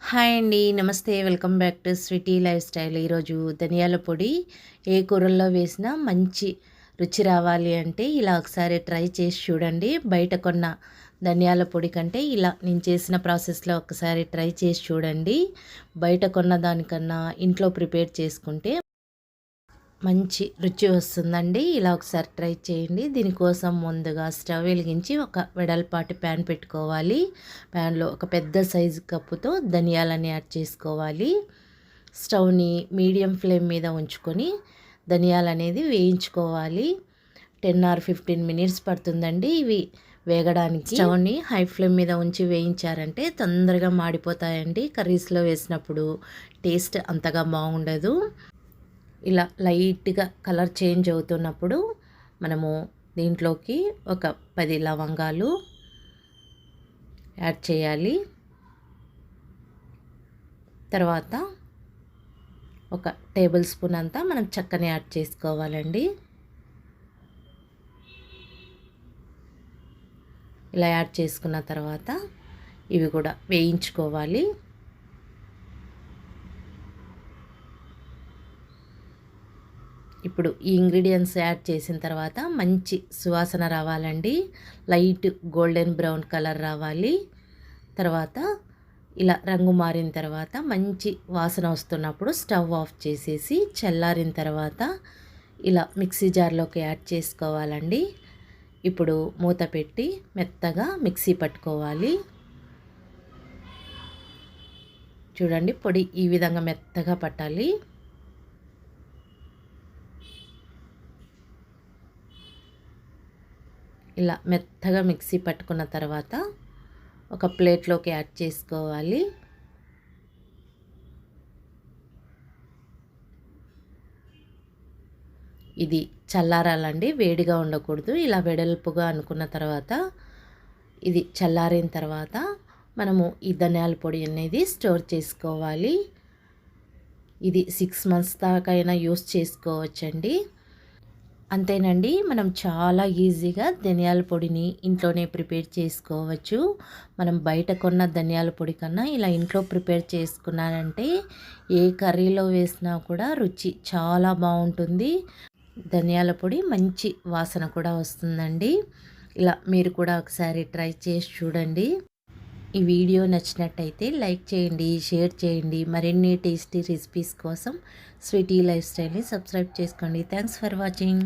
Hi అండి. నమస్తే. Welcome back to Sweety Life Style. ఈరోజు ధనియాల పొడి ఏ కూరల్లో వేసినా మంచి రుచి రావాలి అంటే ఇలా ఒకసారి ట్రై చేసి చూడండి. బయట కొన్న ధనియాల పొడి కంటే ఇలా నేను చేసిన ప్రాసెస్లో ఒకసారి ట్రై చేసి చూడండి. బయట కొన్న దానికన్నా ఇంట్లో ప్రిపేర్ చేసుకుంటే మంచి రుచి వస్తుందండి. ఇలా ఒకసారి ట్రై చేయండి. దీనికోసం ముందుగా స్టవ్ వెలిగించి ఒక వెడల్పాటి ప్యాన్ పెట్టుకోవాలి. ప్యాన్లో ఒక పెద్ద సైజు కప్పుతో ధనియాలని యాడ్ చేసుకోవాలి. స్టవ్ని మీడియం ఫ్లేమ్ మీద ఉంచుకొని ధనియాలు అనేది వేయించుకోవాలి. 10 ఆర్ 15 మినిట్స్ పడుతుందండి ఇవి వేగడానికి. స్టవ్ని హై ఫ్లేమ్ మీద ఉంచి వేయించారంటే తొందరగా మాడిపోతాయండి. కర్రీస్లో వేసినప్పుడు టేస్ట్ అంతగా బాగుండదు. ఇలా లైట్గా కలర్ చేంజ్ అవుతున్నప్పుడు మనము దీంట్లోకి ఒక 10 లవంగాలు యాడ్ చేయాలి. తర్వాత ఒక టేబుల్ స్పూన్ అంతా మనం చక్కని యాడ్ చేసుకోవాలండి. ఇలా యాడ్ చేసుకున్న తర్వాత ఇవి కూడా వేయించుకోవాలి. ఇప్పుడు ఈ ఇంగ్రీడియంట్స్ యాడ్ చేసిన తర్వాత మంచి సువాసన రావాలండి. లైట్ గోల్డెన్ బ్రౌన్ కలర్ రావాలి. తర్వాత ఇలా రంగు మారిన తర్వాత మంచి వాసన వస్తున్నప్పుడు స్టవ్ ఆఫ్ చేసేసి చల్లారిన తర్వాత ఇలా మిక్సీ జార్లోకి యాడ్ చేసుకోవాలండి. ఇప్పుడు మూత పెట్టి మెత్తగా మిక్సీ పట్టుకోవాలి. చూడండి, పొడి ఈ విధంగా మెత్తగా పట్టాలి. ఇలా మెత్తగా మిక్సీ పట్టుకున్న తర్వాత ఒక ప్లేట్లోకి యాడ్ చేసుకోవాలి. ఇది చల్లారాలండి, వేడిగా ఉండకూడదు. ఇలా వెడల్పుగా అనుకున్న తర్వాత ఇది చల్లారిన తర్వాత మనము ఈ ధనియాల పొడి అనేది స్టోర్ చేసుకోవాలి. ఇది 6 మంత్స్ దాకా అయినా యూస్ చేసుకోవచ్చండి. అంతేనండి, మనం చాలా ఈజీగా ధనియాల పొడిని ఇంట్లోనే ప్రిపేర్ చేసుకోవచ్చు. మనం బయట కొన్న ధనియాల పొడి కన్నా ఇలా ఇంట్లో ప్రిపేర్ చేసుకున్నారంటే ఏ కర్రీలో వేసినా కూడా రుచి చాలా బాగుంటుంది. ధనియాల పొడి మంచి వాసన కూడా వస్తుందండి. ఇలా మీరు కూడా ఒకసారి ట్రై చేసి చూడండి. ఈ వీడియో నచ్చినట్టయితే లైక్ చేయండి, షేర్ చేయండి. మరిన్ని టేస్టీ రెసిపీస్ కోసం స్వీటీ లైఫ్ స్టైల్ని సబ్స్క్రైబ్ చేసుకోండి. Thanks for watching.